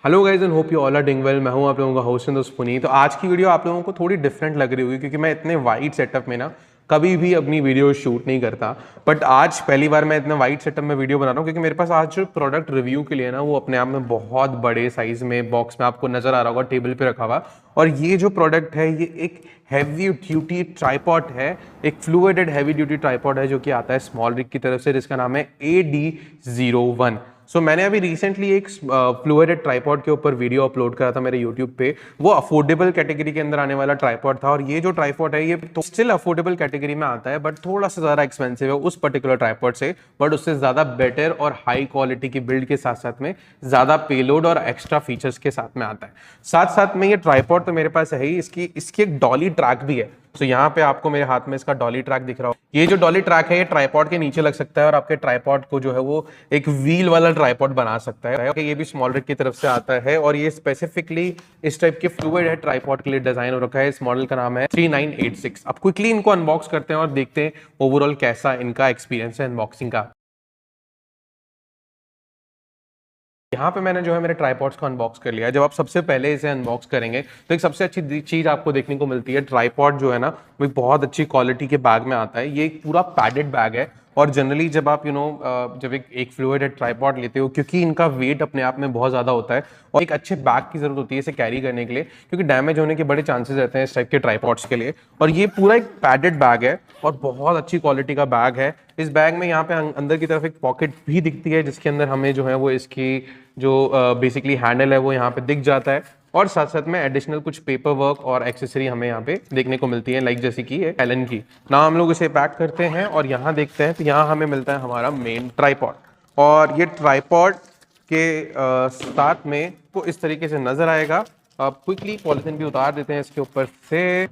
Hello guys and hope you all are doing well. मैं हूं आप लोगों का होस्ट एंड दोस्त पुनीत। तो आज की वीडियो आप लोगों को थोड़ी डिफरेंट लग रही होगी क्योंकि मैं इतने वाइड सेटअप में ना कभी भी अपनी वीडियो शूट नहीं करता। बट आज पहली बार मैं इतने वाइड सेटअप में वीडियो बना रहा हूँ क्योंकि मेरे पास आज जो प्रोडक्ट रिव्यू के लिए ना वो अपने आप में बहुत बड़े साइज में बॉक्स में आपको नजर आ रहा होगा टेबल पे रखा हुआ। और ये जो प्रोडक्ट है ये एक हैवी ड्यूटी ट्राइपॉड है, एक फ्लूइडेड हैवी ड्यूटी ट्राइपॉड है जो कि आता है SmallRig की तरफ से, जिसका नाम है AD01। मैंने अभी रिसेंटली एक फ्लूइडेड ट्राइपॉड के ऊपर वीडियो अपलोड करा था मेरे यूट्यूब पे। वो अफोर्डेबल कैटेगरी के अंदर आने वाला ट्राइपॉड था और ये जो ट्राइपॉड है ये तो स्टिल अफोर्डेबल कैटेगरी में आता है बट थोड़ा सा ज़्यादा एक्सपेंसिव है उस पर्टिकुलर ट्राइपॉड से। बट उससे ज़्यादा बेटर और हाई क्वालिटी की बिल्ड के साथ साथ में ज़्यादा पेलोड और एक्स्ट्रा फीचर्स के साथ में आता है। साथ साथ में ये ट्राइपॉड तो मेरे पास है ही, इसकी एक डॉली ट्रैक भी है। यहाँ पे आपको मेरे हाथ में इसका डॉली ट्रैक दिख रहा हो। ये जो डॉली ट्रैक है ये ट्राइपॉड के नीचे लग सकता है और आपके ट्राइपॉड को जो है वो एक व्हील वाला ट्राइपॉड बना सकता है। ये भी SmallRig की तरफ से आता है और ये स्पेसिफिकली इस टाइप के फ्लूइड है ट्राइपॉड के लिए डिजाइन हो रखा है। इस मॉडल का नाम है 3986। अब क्विकली इनको अनबॉक्स करते हैं और देखते हैं ओवरऑल कैसा इनका एक्सपीरियंस है अनबॉक्सिंग का। यहाँ पे मैंने जो है मेरे ट्राइपॉड्स को अनबॉक्स कर लिया है। जब आप सबसे पहले इसे अनबॉक्स करेंगे तो एक सबसे अच्छी चीज आपको देखने को मिलती है, ट्राइपॉड जो है ना वो बहुत अच्छी क्वालिटी के बैग में आता है। ये एक पूरा पैडेड बैग है और जनरली जब आप जब एक फ्लूइडेड ट्राइपॉड लेते हो क्योंकि इनका वेट अपने आप में बहुत ज़्यादा होता है और एक अच्छे बैग की ज़रूरत होती है इसे कैरी करने के लिए क्योंकि डैमेज होने के बड़े चांसेस रहते हैं इस टाइप के ट्राइपॉड्स के लिए। और ये पूरा एक पैडेड बैग है और बहुत अच्छी क्वालिटी का बैग है। इस बैग में यहाँ पे अंदर की तरफ एक पॉकेट भी दिखती है जिसके अंदर हमें जो है वो इसकी जो बेसिकली हैंडल है वो यहाँ पे दिख जाता है और साथ साथ में एडिशनल कुछ पेपर वर्क और एक्सेसरी हमें यहाँ पे देखने को मिलती है, लाइक जैसे कि एलन की ना। हम लोग इसे पैक करते हैं और यहाँ देखते हैं तो यहाँ हमें मिलता है हमारा मेन ट्राइपॉड और ये ट्राइपॉड के साथ में को इस तरीके से नजर आएगा। अब क्विकली पॉलिथीन भी उतार देते हैं इसके ऊपर से।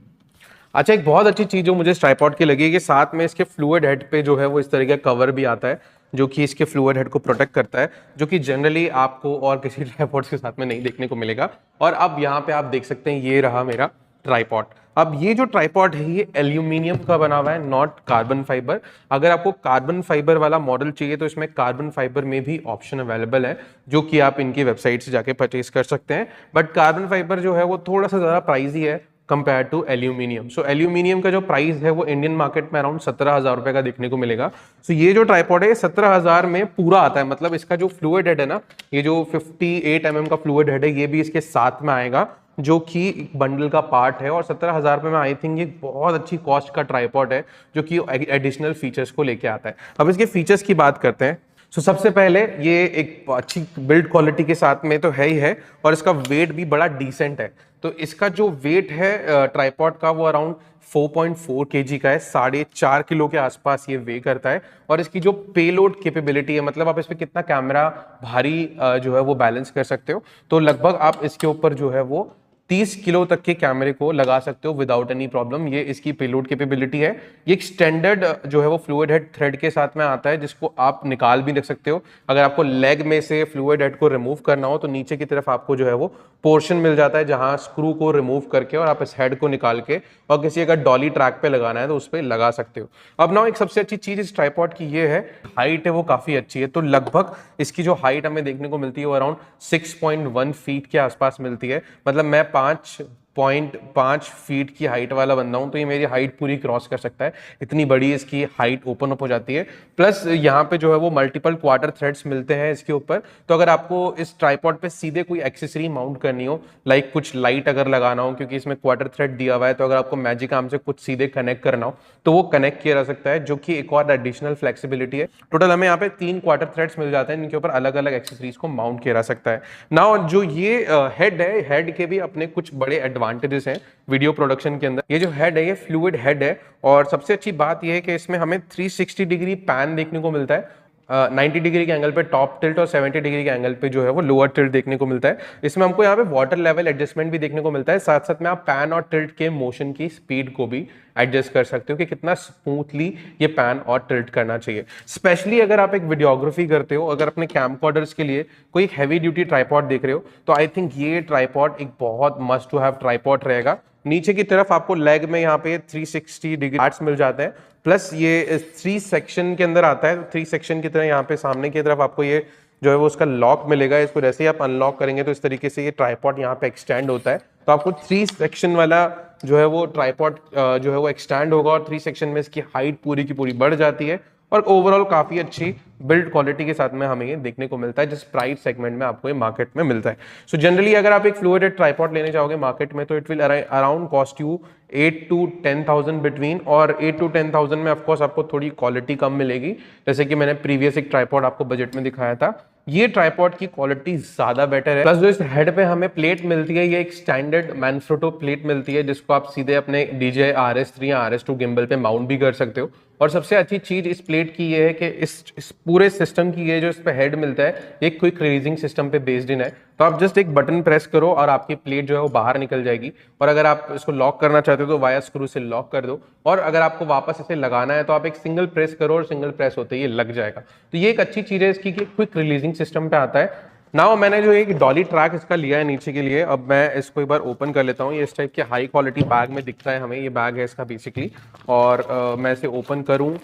अच्छा, एक बहुत अच्छी चीज जो मुझे इस ट्राइपॉड की लगी है कि साथ में इसके फ्लूइड हेड पे जो है वो इस तरीके का कवर भी आता है जो कि इसके फ्लूइड हेड को प्रोटेक्ट करता है, जो कि जनरली आपको और किसी ट्राइपॉड्स के साथ में नहीं देखने को मिलेगा। और अब यहाँ पे आप देख सकते हैं ये रहा मेरा ट्राइपॉड। अब ये जो ट्राइपॉड है ये एल्यूमिनियम का बना हुआ है, नॉट कार्बन फाइबर। अगर आपको कार्बन फाइबर वाला मॉडल चाहिए तो इसमें कार्बन फाइबर में भी ऑप्शन अवेलेबल है जो कि आप इनकी वेबसाइट से जाके परचेज कर सकते हैं। बट कार्बन फाइबर जो है वो थोड़ा सा ज़्यादा प्राइजी है कंपेयर टू एल्यूमिनियम। एल्यूमिनियम का जो प्राइस है वो इंडियन मार्केट में अराउंड 17,000 रुपए का देखने को मिलेगा। ये जो ट्राइपॉड है 17,000 में पूरा आता है, मतलब इसका जो फ्लूइड हेड है ना, ये जो 58 mm का फ्लूइड हेड है ये भी इसके साथ में आएगा जो कि एक बंडल का पार्ट है। और 17,000 रुपए में आई थिंक ये बहुत अच्छी कॉस्ट का ट्राइपॉड है जो कि एडिशनल फीचर्स को लेके आता है। अब इसके फीचर्स की बात करते हैं। सबसे पहले ये एक अच्छी बिल्ड क्वालिटी के साथ में तो है ही है और इसका वेट भी बड़ा डिसेंट है। तो इसका जो वेट है ट्राइपॉड का वो अराउंड 4.4 kg का है, 4.5 किलो के आसपास ये वे करता है। और इसकी जो पेलोड कैपेबिलिटी है, मतलब आप इस पर कितना कैमरा भारी जो है वो बैलेंस कर सकते हो, तो लगभग आप इसके ऊपर जो है वो 30 किलो तक के कैमरे को लगा सकते हो विदाउट एनी प्रॉब्लम। ये इसकी पेलोड कैपेबिलिटी है। ये एक स्टैंडर्ड जो है वो फ्लूइड हेड थ्रेड के साथ में आता है जिसको आप निकाल भी रख सकते हो। अगर आपको लेग में से फ्लूइड हेड को रिमूव करना हो तो नीचे की तरफ आपको जो है वो पोर्शन मिल जाता है जहां स्क्रू को रिमूव करके और आप इस हेड को निकाल के और किसी अगर डॉली ट्रैक पे लगाना है तो उस पर लगा सकते हो। अब ना एक सबसे अच्छी चीज इस ट्राइपॉड की ये है, हाइट है वो काफी अच्छी है। तो लगभग इसकी जो हाइट हमें देखने को मिलती है वो अराउंड 6.1 फीट के आसपास मिलती है। मतलब मैं 5.5 फीट की हाइट वाला बंदा हूं तो ये मेरी हाइट पूरी क्रॉस कर सकता है, इतनी बड़ी इसकी हाइट ओपन अप हो जाती है। प्लस यहाँ पे जो है वो मल्टीपल क्वार्टर थ्रेड्स मिलते हैं इसके ऊपर। तो अगर आपको इस ट्राइपॉड पे सीधे कोई एक्सेसरी माउंट करनी हो, लाइक कुछ लाइट अगर लगाना हो, क्योंकि इसमें क्वार्टर थ्रेड दिया हुआ है, तो अगर आपको मैजिक आर्म से कुछ सीधे कनेक्ट करना हो तो वो कनेक्ट किया जा सकता है, जो कि एक और एडिशनल फ्लेक्सिबिलिटी है। टोटल हमें यहाँ पे 3 क्वार्टर थ्रेड्स मिल जाते हैं जिनके ऊपर अलग अलग एक्सेसरीज को माउंट किया जा सकता है। नाउ जो ये हेड है, हेड के भी अपने कुछ बड़े एडवांटेजेस हैं वीडियो प्रोडक्शन के अंदर। ये जो हेड है ये फ्लूइड हेड है और सबसे अच्छी बात ये है कि इसमें हमें 360 डिग्री पैन देखने को मिलता है। 90 डिग्री के एंगल पे टॉप टिल्ट और 70 डिग्री के एंगल पे जो है वो लोअर टिल्ट देखने को मिलता है। इसमें हमको यहाँ पे वाटर लेवल एडजस्टमेंट भी देखने को मिलता है। साथ साथ में आप पैन और टिल्ट के मोशन की स्पीड को भी एडजस्ट कर सकते हो कि कितना स्मूथली ये पैन और टिल्ट करना चाहिए। स्पेशली अगर आप एक वीडियोग्राफी करते हो, अगर अपने कैमकॉर्डर्स के लिए कोई हैवी ड्यूटी ट्राइपॉड देख रहे हो तो आई थिंक ये ट्राइपॉड एक बहुत मस्ट टू हैव ट्राइपॉड रहेगा। नीचे की तरफ आपको लेग में यहाँ पे 360 डिग्री पार्ट्स मिल जाते हैं। प्लस ये 3 सेक्शन के अंदर आता है, तो 3 सेक्शन की तरह यहाँ पे सामने की तरफ आपको ये जो है वो उसका लॉक मिलेगा। इसको जैसे ही आप अनलॉक करेंगे तो इस तरीके से ये ट्राइपॉड यहाँ पे एक्सटेंड होता है। तो आपको 3 सेक्शन वाला जो है वो ट्राइपॉड जो है वो एक्सटेंड होगा और 3 सेक्शन में इसकी हाइट पूरी की पूरी बढ़ जाती है और ओवरऑल काफी अच्छी बिल्ड क्वालिटी के साथ में हमें ये देखने को मिलता है जिस प्राइस सेगमेंट में आपको ये मार्केट में मिलता है। सो जनरली अगर आप एक फ्लूइड हेड ट्राइपॉड लेने जाओगे मार्केट में तो it will around cost you 8 to 10,000 between, और 8 to 10,000 में ऑफकोर्स आपको थोड़ी क्वालिटी कम मिलेगी। जैसे कि मैंने प्रीवियस एक ट्राइपॉड आपको बजट में दिखाया था, ये ट्राइपॉड की क्वालिटी ज्यादा बेटर है। प्लस जो इस हेड पे हमें प्लेट मिलती है ये एक स्टैंडर्ड मैनफ्रोटो प्लेट मिलती है जिसको आप सीधे अपने DJI RS3 या RS2 गिम्बल पे माउंट भी कर सकते हो। और सबसे अच्छी चीज इस प्लेट की ये है कि इस पूरे सिस्टम की ये जो इस पे हेड मिलता है ये क्विक रिलीजिंग सिस्टम पे बेस्ड इन है। तो आप जस्ट एक बटन प्रेस करो और आपकी प्लेट जो है वो बाहर निकल जाएगी, और अगर आप इसको लॉक करना चाहते हो तो वाया स्क्रू से लॉक कर दो, और अगर आपको वापस इसे लगाना है तो आप एक सिंगल प्रेस करो और सिंगल प्रेस होते ही ये लग जाएगा। तो ये एक अच्छी चीज है इसकी कि क्विक रिलीजिंग सिस्टम पे आता है। नाउ मैंने जो एक डॉली ट्रैक इसका लिया है नीचे के लिए, अब मैं इसको एक बार ओपन कर लेता हूँ। ये इस टाइप के हाई क्वालिटी बैग में दिखता है हमें, ये बैग है इसका बेसिकली, और मैं इसे ओपन करूँ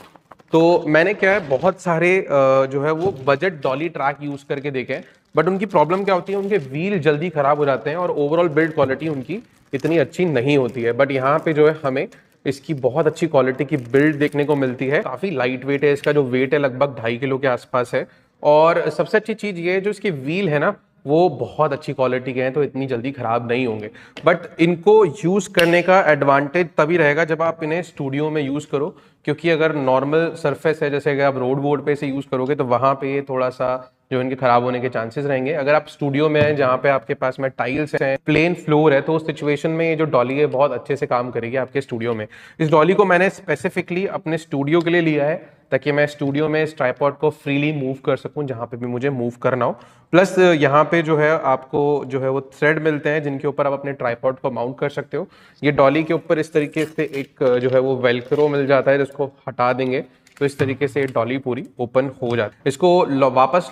तो मैंने क्या है बहुत सारे जो है वो बजट डॉली ट्रैक यूज करके देखे हैं, बट उनकी प्रॉब्लम क्या होती है, उनके व्हील जल्दी खराब हो जाते हैं और ओवरऑल बिल्ड क्वालिटी उनकी इतनी अच्छी नहीं होती है। बट यहाँ पे जो है हमें इसकी बहुत अच्छी क्वालिटी की बिल्ड देखने को मिलती है। काफी लाइट वेट है, इसका जो वेट है लगभग 2.5 किलो के आसपास है। और सबसे अच्छी चीज ये है जो इसके व्हील है ना वो बहुत अच्छी क्वालिटी के हैं, तो इतनी जल्दी खराब नहीं होंगे। बट इनको यूज करने का एडवांटेज तभी रहेगा जब आप इन्हें स्टूडियो में यूज करो, क्योंकि अगर नॉर्मल सरफेस है जैसे अगर आप रोड बोर्ड पे से यूज करोगे तो वहां पे ये थोड़ा सा जो इनके खराब होने के चांसेस रहेंगे। अगर आप स्टूडियो में हैं जहाँ पे आपके पास में टाइल्स हैं, प्लेन फ्लोर है, तो उस सिचुएशन में ये जो डॉली है बहुत अच्छे से काम करेगी आपके स्टूडियो में। इस डॉली को मैंने स्पेसिफिकली अपने स्टूडियो के लिए लिया है ताकि मैं स्टूडियो में इस ट्राइपॉड को फ्रीली मूव कर सकूं जहां पे भी मुझे मूव करना हो। प्लस यहाँ पे जो है आपको जो है वो थ्रेड मिलते हैं जिनके ऊपर आप अपने ट्राइपॉड को माउंट कर सकते हो। ये डॉली के ऊपर इस तरीके से एक जो है वो वेलक्रो मिल जाता है जिसको हटा देंगे तो इस तरीके से डॉली पूरी ओपन हो जाती है। इसको वापस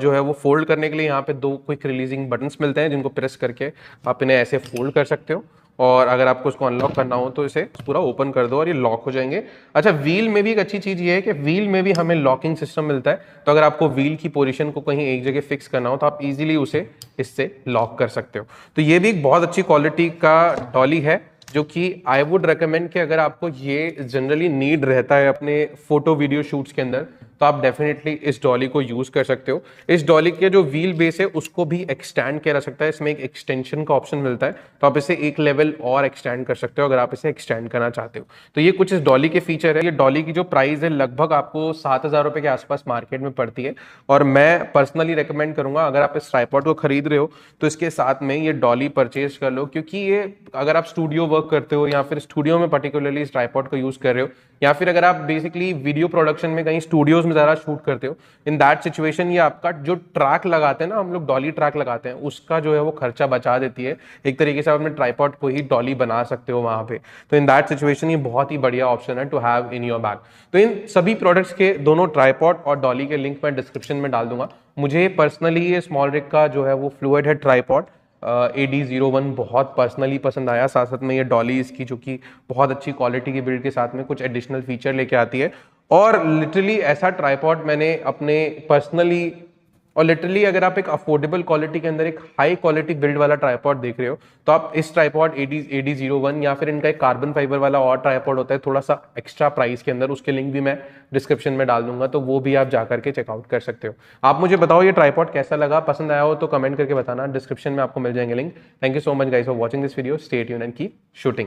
जो है वो फोल्ड करने के लिए यहाँ पे 2 क्विक रिलीजिंग बटन्स मिलते हैं जिनको प्रेस करके आप इन्हें ऐसे फोल्ड कर सकते हो, और अगर आपको इसको अनलॉक करना हो तो इसे पूरा ओपन कर दो और ये लॉक हो जाएंगे। अच्छा, व्हील में भी एक अच्छी चीज ये है कि व्हील में भी हमें लॉकिंग सिस्टम मिलता है, तो अगर आपको व्हील की पोजीशन को कहीं एक जगह फिक्स करना हो तो आप इजीली उसे इससे लॉक कर सकते हो। तो ये भी एक बहुत अच्छी क्वालिटी का डॉली है जो कि आई वुड रिकमेंड कि अगर आपको ये जनरली नीड रहता है अपने फोटो वीडियो शूट्स के अंदर तो आप डेफिनेटली इस डॉली को यूज कर सकते हो। इस डॉली के जो व्हील बेस है उसको भी एक्सटेंड किया जा सकता है, इसमें एक एक्सटेंशन का ऑप्शन मिलता है, तो आप इसे एक लेवल और एक्सटेंड कर सकते हो अगर आप इसे एक्सटेंड करना चाहते हो। तो ये कुछ इस डॉली के फीचर है। ये डॉली की जो प्राइस है लगभग आपको 7,000 रुपए के आसपास मार्केट में पड़ती है, और मैं पर्सनली रिकमेंड करूंगा अगर आप इस ट्राइपॉड को खरीद रहे हो तो इसके साथ में ये डॉली परचेज कर लो, क्योंकि ये अगर आप स्टूडियो वर्क करते हो या फिर स्टूडियो में पर्टिकुलरली इस ट्राइपॉड को यूज कर रहे हो, या फिर अगर आप बेसिकली वीडियो प्रोडक्शन में कहीं स्टूडियोज में ज्यादा शूट करते हो, इन दैट सिचुएशन ये आपका जो ट्रैक लगाते हैं ना, हम लोग डॉली ट्रैक लगाते हैं, उसका जो है वो खर्चा बचा देती है। एक तरीके से आप अपने ट्राइपॉड को ही डॉली बना सकते हो वहां पे। तो इन दैट सिचुएशन ये बहुत ही बढ़िया ऑप्शन है to have in your bag. तो इन सभी प्रोडक्ट्स के दोनों ट्राइपॉड और डॉली के लिंक मैं डिस्क्रिप्शन में डाल दूंगा। मुझे पर्सनली ये SmallRig का जो है वो फ्लूइड हेड ट्राइपॉड AD01 बहुत पर्सनली पसंद आया। साथ साथ में ये डॉली इसकी जो कि बहुत अच्छी क्वालिटी की बिल्ड के साथ में कुछ एडिशनल फीचर लेके आती है, और लिटरली ऐसा ट्राइपॉड मैंने अपने पर्सनली, और लिटरली अगर आप एक अफोर्डेबल क्वालिटी के अंदर एक हाई क्वालिटी बिल्ड वाला ट्राइपॉड देख रहे हो तो आप इस ट्राइपॉड AD01 या फिर इनका एक कार्बन फाइबर वाला और ट्राइपॉड होता है थोड़ा सा एक्स्ट्रा प्राइस के अंदर, उसके लिंक भी मैं डिस्क्रिप्शन में डाल दूंगा, तो वो भी आप जाकर के चेकआउट कर सकते हो। आप मुझे बताओ ये ट्राइपॉड कैसा लगा, पसंद आया हो तो कमेंट करके बताना, डिस्क्रिप्शन में आपको मिल जाएंगे link. Thank you so much guys for watching this video, stay tuned and keep shooting.